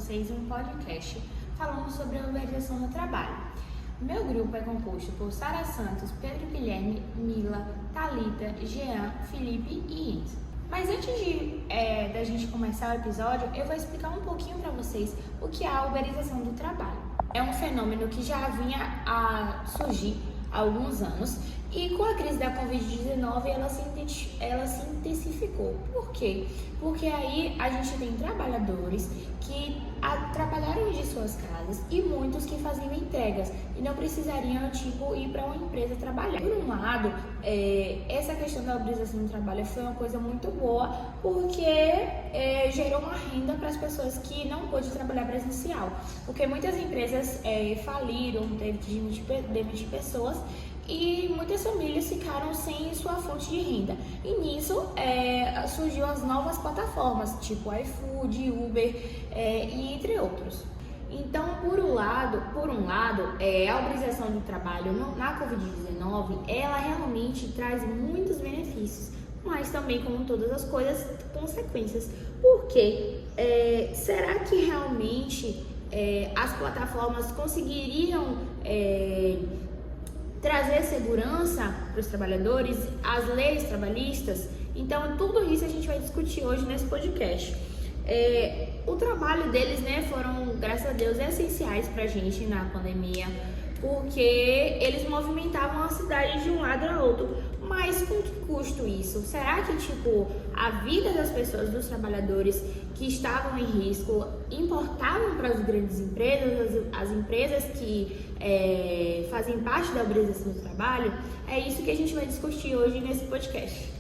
vocês um podcast falando sobre a organização do trabalho. Meu grupo é composto por Sara Santos, Pedro Guilherme, Mila, Thalita, Jean, Felipe e Inês. Mas antes da gente começar o episódio, eu vou explicar um pouquinho para vocês o que é a uberização do trabalho. É um fenômeno que já vinha a surgir há alguns anos e com a crise da Covid-19 ela se intensificou. Por quê? Porque aí a gente tem trabalhadores que trabalharam de suas casas e muitos que faziam entregas e não precisariam ir para uma empresa trabalhar. Por um lado, essa questão da uberização do trabalho foi uma coisa muito boa porque gerou uma renda para as pessoas que não pôde trabalhar presencial, porque muitas empresas faliram, teve que demitir pessoas e muitas famílias ficaram sem sua fonte de renda. E nisso surgiu as novas plataformas, tipo iFood, Uber e entre outros. Então, por um lado, a uberização do trabalho na Covid-19, ela realmente traz muitos benefícios, mas também, como todas as coisas, consequências. Por quê? Será que realmente as plataformas conseguiriam trazer segurança para os trabalhadores, as leis trabalhistas? Então, tudo isso a gente vai discutir hoje nesse podcast. O trabalho deles, foram, graças a Deus, essenciais para a gente na pandemia, porque eles movimentavam a cidade de um lado a outro. Mas com que custo isso? Será que, a vida das pessoas, dos trabalhadores que estavam em risco, importavam para as grandes empresas, as empresas que fazem parte da uberização do trabalho? É isso que a gente vai discutir hoje nesse podcast.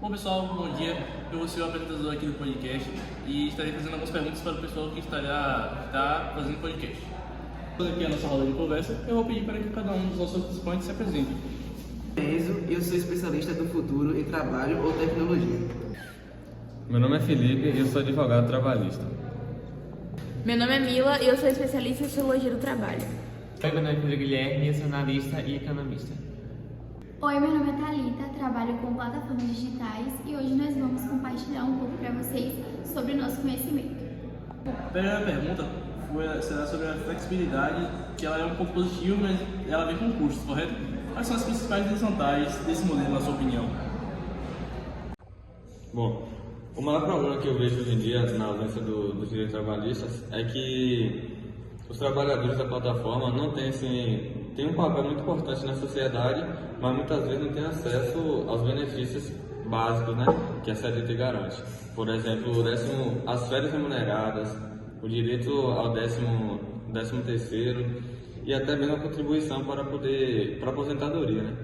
Bom pessoal, bom dia. Eu vou ser o apresentador aqui do podcast e estarei fazendo algumas perguntas para o pessoal que está fazendo o podcast. Aqui a nossa roda de conversa, eu vou pedir para que cada um dos nossos participantes se apresente. Enzo, eu sou especialista do futuro em trabalho ou tecnologia. Meu nome é Felipe e eu sou advogado trabalhista. Meu nome é Mila e eu sou especialista em sociologia do trabalho. Oi, meu nome é Pedro Guilherme e eu sou analista e economista. Oi, meu nome é Thalita, trabalho com plataformas digitais e hoje nós vamos compartilhar um pouco para vocês sobre o nosso conhecimento. A primeira pergunta será sobre a flexibilidade, que ela é um ponto positivo, mas ela vem com custos, correto? Quais são as principais desvantagens desse modelo, na sua opinião? Bom, o maior problema que eu vejo hoje em dia na ausência dos direitos trabalhistas é que os trabalhadores da plataforma não têm um papel muito importante na sociedade, mas muitas vezes não têm acesso aos benefícios básicos, que a CLT garante. Por exemplo, as férias remuneradas, o direito ao 13º e até mesmo a contribuição para a aposentadoria.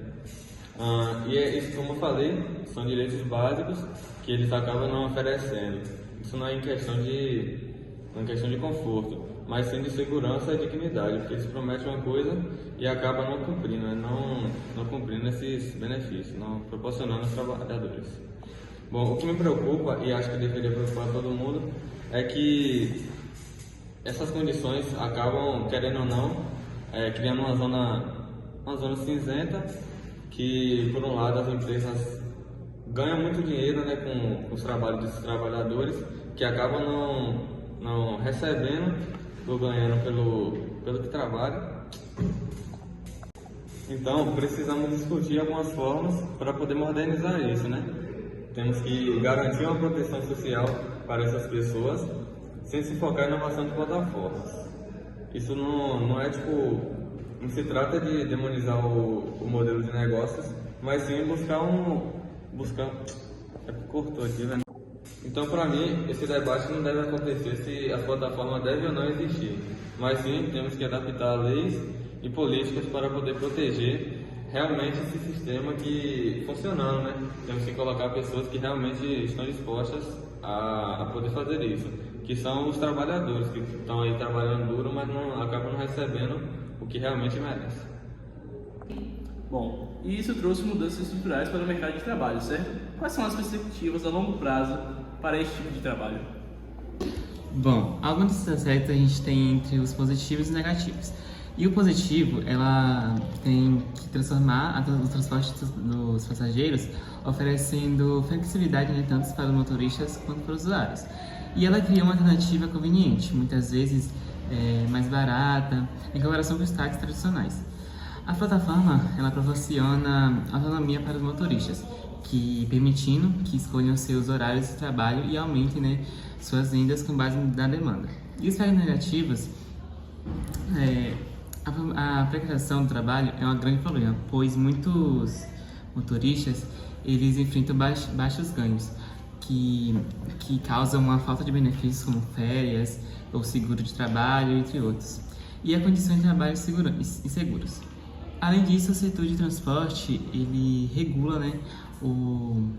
E isso, como eu falei, são direitos básicos que eles acabam não oferecendo. Isso não é em questão de conforto, mas sim de segurança e dignidade, porque eles prometem uma coisa e acabam não cumprindo, não cumprindo esses benefícios, não proporcionando aos trabalhadores. Bom, o que me preocupa, e acho que deveria preocupar todo mundo, é que essas condições acabam, querendo ou não, criando uma zona cinzenta, que por um lado as empresas ganham muito dinheiro com os trabalhos desses trabalhadores, que acabam não recebendo ou ganhando pelo que trabalham. Então precisamos discutir algumas formas para poder modernizar isso, Temos que garantir uma proteção social para essas pessoas sem se focar em inovação de plataformas. Isso não se trata de demonizar o modelo de negócios, mas sim cortou aqui, Então, para mim, esse debate não deve acontecer se a plataforma deve ou não existir, mas sim temos que adaptar leis e políticas para poder proteger realmente esse sistema que funcionando, Temos que colocar pessoas que realmente estão dispostas a poder fazer isso, que são os trabalhadores que estão aí trabalhando duro, mas acabam não recebendo o que realmente merece. Bom, e isso trouxe mudanças estruturais para o mercado de trabalho, certo? Quais são as perspectivas a longo prazo para esse tipo de trabalho? Bom, alguns desses aspectos a gente tem entre os positivos e negativos. E o positivo, ela tem que transformar o transporte dos passageiros, oferecendo flexibilidade, né, tanto para os motoristas quanto para os usuários. E ela cria uma alternativa conveniente, muitas vezes mais barata, em comparação com os táxis tradicionais. A plataforma, ela proporciona autonomia para os motoristas, permitindo que escolham seus horários de trabalho e aumentem, né, suas vendas com base na demanda. E os aspectos negativos, a precarização do trabalho é um grande problema, pois muitos motoristas eles enfrentam baixos ganhos, que causam uma falta de benefícios como férias ou seguro de trabalho, entre outros, e a condição de trabalho inseguras. Além disso, o setor de transporte ele regula, né, o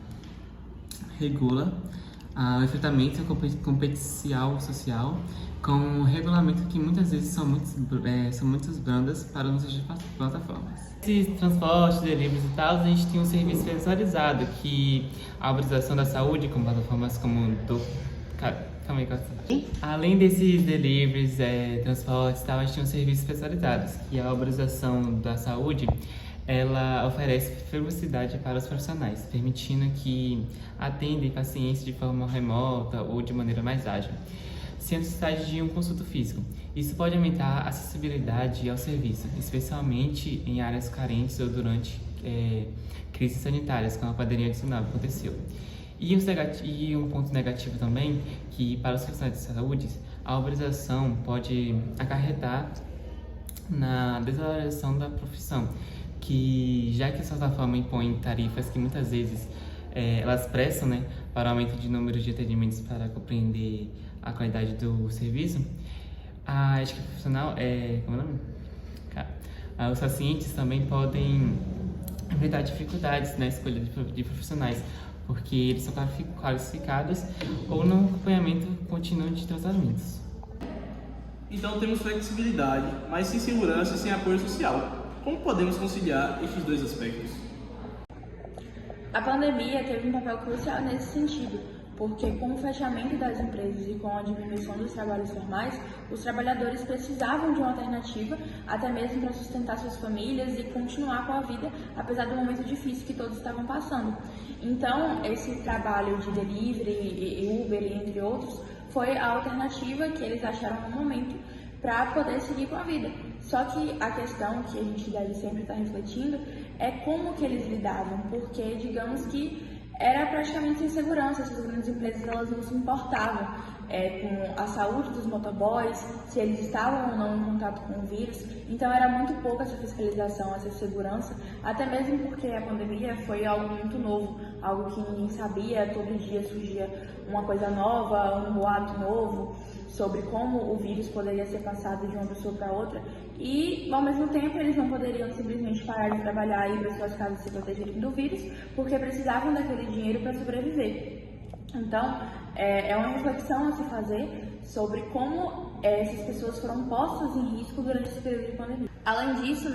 enfrentamento competencial social com um regulamento que muitas vezes são muito brandas para nossas plataformas. Esses transportes, deliveries e tal, a gente tem um serviço especializado que a Uberização da Saúde, com plataformas como além desses deliveries, transportes e tal, a gente tem um serviço especializado, que a Uberização da Saúde ela oferece privacidade para os profissionais, permitindo que atendem pacientes de forma remota ou de maneira mais ágil, sem a necessidade de um consulto físico. Isso pode aumentar a acessibilidade ao serviço, especialmente em áreas carentes ou durante crises sanitárias, como a pandemia de 19 aconteceu. E um ponto negativo também, que para os profissionais de saúde, a uberização pode acarretar na desvalorização da profissão, que já que essa plataforma impõe tarifas que muitas vezes elas prestam, né, para o aumento de número de atendimentos para compreender a qualidade do serviço, a ética profissional como é o nome? Os pacientes também podem enfrentar dificuldades na escolha de profissionais, porque eles são qualificados ou no acompanhamento contínuo de tratamentos. Então temos flexibilidade, mas sem segurança e sem apoio social. Como podemos conciliar estes dois aspectos? A pandemia teve um papel crucial nesse sentido, porque com o fechamento das empresas e com a diminuição dos trabalhos formais, os trabalhadores precisavam de uma alternativa, até mesmo para sustentar suas famílias e continuar com a vida, apesar do momento difícil que todos estavam passando. Então, esse trabalho de delivery, Uber, entre outros, foi a alternativa que eles acharam no momento para poder seguir com a vida. Só que a questão que a gente deve sempre estar refletindo é como que eles lidavam, porque digamos que era praticamente sem segurança, essas grandes empresas elas não se importavam com a saúde dos motoboys, se eles estavam ou não em contato com o vírus, então era muito pouca essa fiscalização, essa segurança, até mesmo porque a pandemia foi algo muito novo, algo que ninguém sabia, todo dia surgia uma coisa nova, um boato novo sobre como o vírus poderia ser passado de uma pessoa para outra e, ao mesmo tempo, eles não poderiam simplesmente parar de trabalhar e ir para suas casas se protegerem do vírus, porque precisavam daquele dinheiro para sobreviver. Então, é uma reflexão a se fazer sobre como essas pessoas foram postas em risco durante esse período de pandemia. Além disso,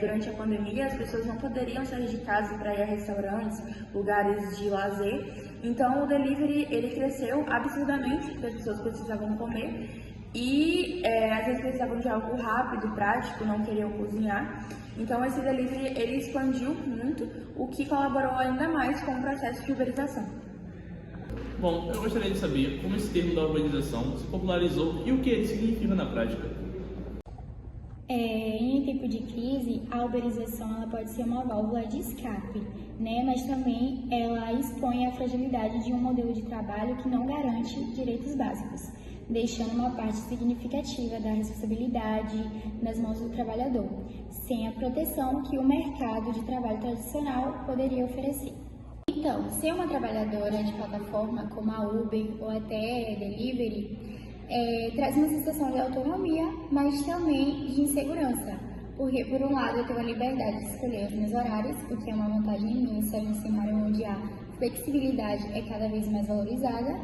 durante a pandemia, as pessoas não poderiam sair de casa para ir a restaurantes, lugares de lazer. Então, o delivery ele cresceu absurdamente, porque as pessoas precisavam comer e às vezes precisavam de algo rápido, prático, não queriam cozinhar. Então, esse delivery ele expandiu muito, o que colaborou ainda mais com o processo de uberização. Bom, eu gostaria de saber como esse termo da uberização se popularizou e o que ele significa na prática. Em tempo de crise, a uberização ela pode ser uma válvula de escape, mas também ela expõe a fragilidade de um modelo de trabalho que não garante direitos básicos, deixando uma parte significativa da responsabilidade nas mãos do trabalhador, sem a proteção que o mercado de trabalho tradicional poderia oferecer. Então, ser uma trabalhadora de plataforma como a Uber ou até Delivery traz uma sensação de autonomia, mas também de insegurança, porque por um lado eu tenho a liberdade de escolher os meus horários, o que é uma vantagem imensa em um cenário onde a flexibilidade é cada vez mais valorizada,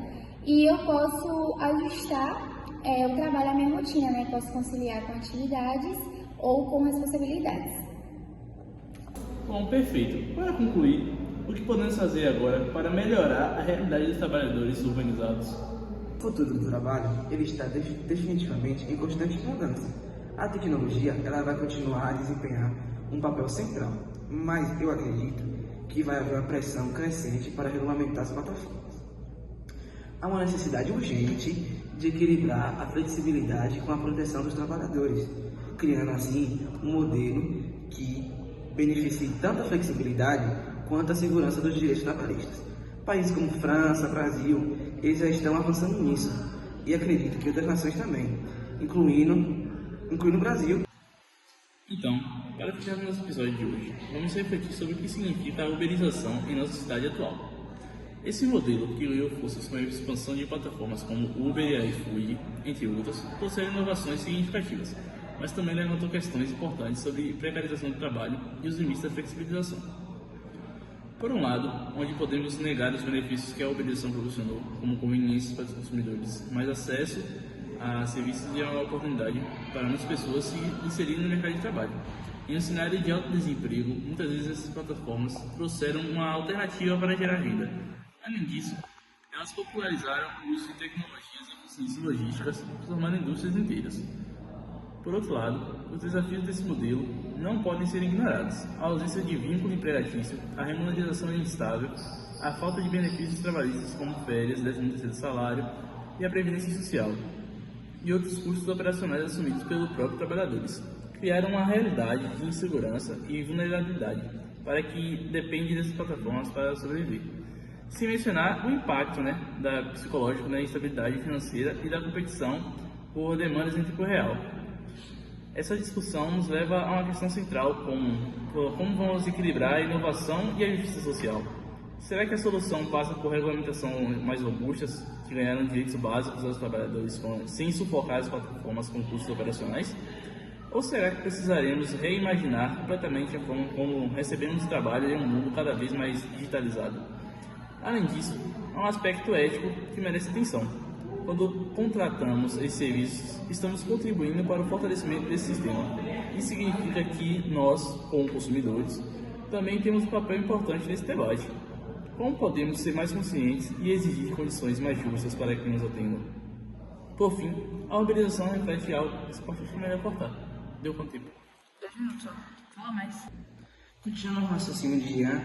e eu posso ajustar o trabalho à minha rotina, posso conciliar com atividades ou com responsabilidades. Bom, perfeito. Para concluir, o que podemos fazer agora para melhorar a realidade dos trabalhadores urbanizados? O futuro do trabalho ele está definitivamente em constante mudança. A tecnologia ela vai continuar a desempenhar um papel central, mas eu acredito que vai haver uma pressão crescente para regulamentar as plataformas. Há uma necessidade urgente de equilibrar a flexibilidade com a proteção dos trabalhadores, criando assim um modelo que beneficie tanto a flexibilidade quanto a segurança dos direitos trabalhistas. Países como França, Brasil, eles já estão avançando nisso e acredito que outras nações também, incluindo o Brasil. Então, para fechar nosso episódio de hoje, vamos refletir sobre o que significa a uberização em nossa cidade atual. Esse modelo, que ganhou forças com a expansão de plataformas como Uber e iFood, entre outras, trouxeram inovações significativas, mas também levantou questões importantes sobre precarização do trabalho e os limites da flexibilização. Por um lado, onde podemos negar os benefícios que a uberização proporcionou, como conveniências para os consumidores, mais acesso a serviços e a oportunidade para muitas pessoas se inserirem no mercado de trabalho. Em um cenário de alto desemprego, muitas vezes essas plataformas trouxeram uma alternativa para gerar renda. Além disso, elas popularizaram o uso de tecnologias e eficiências logísticas, transformando indústrias inteiras. Por outro lado, os desafios desse modelo não podem ser ignorados. A ausência de vínculo empregatício, a remuneração instável, a falta de benefícios trabalhistas como férias, 13º salário e a previdência social, e outros custos operacionais assumidos pelos próprios trabalhadores, criaram uma realidade de insegurança e vulnerabilidade para que depende dessas plataformas para sobreviver. Sem mencionar o impacto psicológico na instabilidade financeira e da competição por demandas em tempo real. Essa discussão nos leva a uma questão central como vamos equilibrar a inovação e a justiça social. Será que a solução passa por regulamentação mais robustas, que ganharam direitos básicos aos trabalhadores sem sufocar as plataformas com custos operacionais? Ou será que precisaremos reimaginar completamente a forma como recebemos trabalho em um mundo cada vez mais digitalizado? Além disso, há um aspecto ético que merece atenção. Quando contratamos esses serviços, estamos contribuindo para o fortalecimento desse sistema. Isso significa que nós, como consumidores, também temos um papel importante nesse debate. Como podemos ser mais conscientes e exigir condições mais justas para que nos atendam? Por fim, a uberização reflete algo que é melhor cortar. Deu quanto tempo? 2 minutos só. Fala mais. Continuando o raciocínio de Jean,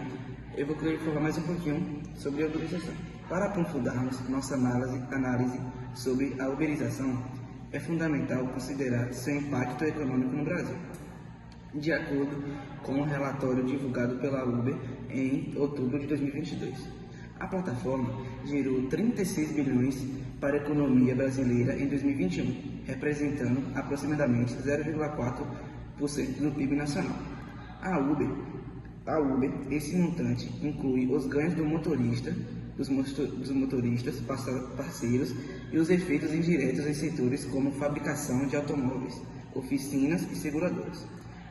eu vou querer falar mais um pouquinho sobre a uberização. Para aprofundarmos nossa análise sobre a uberização, é fundamental considerar seu impacto econômico no Brasil. De acordo com um relatório divulgado pela Uber em outubro de 2022, a plataforma gerou 36 bilhões para a economia brasileira em 2021, representando aproximadamente 0,4% do PIB nacional. A Uber, esse montante inclui os ganhos do motorista, dos motoristas parceiros e os efeitos indiretos em setores como fabricação de automóveis, oficinas e seguradoras.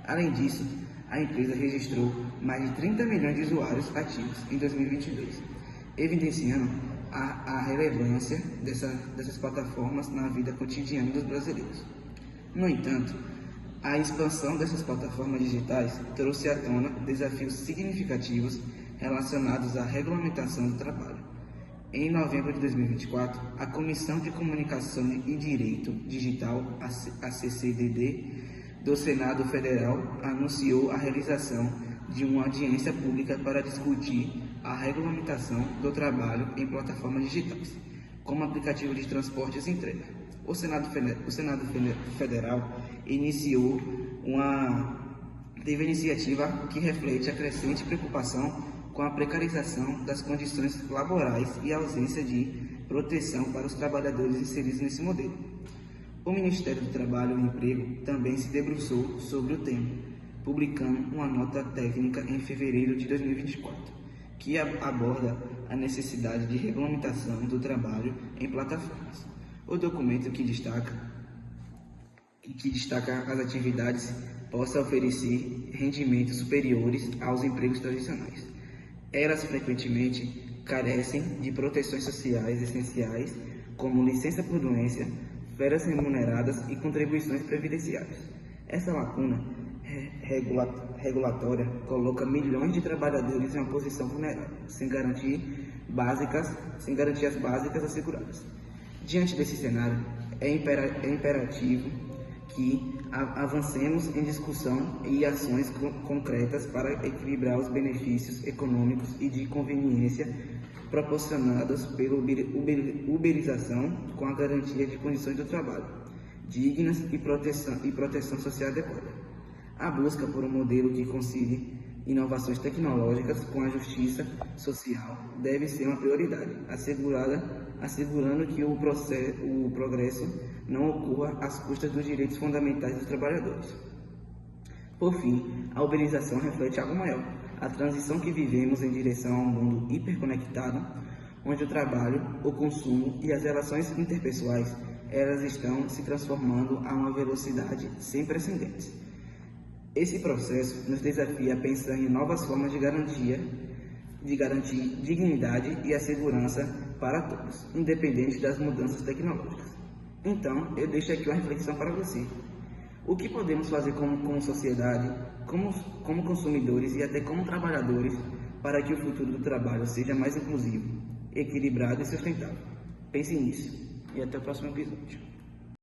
Além disso, a empresa registrou mais de 30 milhões de usuários ativos em 2022, evidenciando a relevância dessas plataformas na vida cotidiana dos brasileiros. No entanto, a expansão dessas plataformas digitais trouxe à tona desafios significativos relacionados à regulamentação do trabalho. Em novembro de 2024, a Comissão de Comunicação e Direito Digital, a CCDD, do Senado Federal anunciou a realização de uma audiência pública para discutir a regulamentação do trabalho em plataformas digitais, como aplicativo de transportes e entrega. O Senado Federal teve iniciativa que reflete a crescente preocupação com a precarização das condições laborais e a ausência de proteção para os trabalhadores inseridos nesse modelo. O Ministério do Trabalho e Emprego também se debruçou sobre o tema, publicando uma nota técnica em fevereiro de 2024, que aborda a necessidade de regulamentação do trabalho em plataformas. O documento que destaca as atividades possa oferecer rendimentos superiores aos empregos tradicionais. Elas frequentemente carecem de proteções sociais essenciais, como licença por doença, férias remuneradas e contribuições previdenciárias. Essa lacuna regulatória coloca milhões de trabalhadores em uma posição vulnerável, sem garantias básicas asseguradas. Diante desse cenário, é imperativo que avancemos em discussão e ações concretas para equilibrar os benefícios econômicos e de conveniência proporcionados pela uberização com a garantia de condições de trabalho dignas e proteção social adequada. A busca por um modelo que concilie inovações tecnológicas com a justiça social deve ser uma prioridade, assegurando que o progresso não ocorra às custas dos direitos fundamentais dos trabalhadores. Por fim, a uberização reflete algo maior, a transição que vivemos em direção a um mundo hiperconectado, onde o trabalho, o consumo e as relações interpessoais, elas estão se transformando a uma velocidade sem precedentes. Esse processo nos desafia a pensar em novas formas de garantir dignidade e a segurança para todos, independente das mudanças tecnológicas. Então, eu deixo aqui uma reflexão para você. O que podemos fazer como sociedade, como consumidores e até como trabalhadores para que o futuro do trabalho seja mais inclusivo, equilibrado e sustentável? Pense nisso e até o próximo episódio.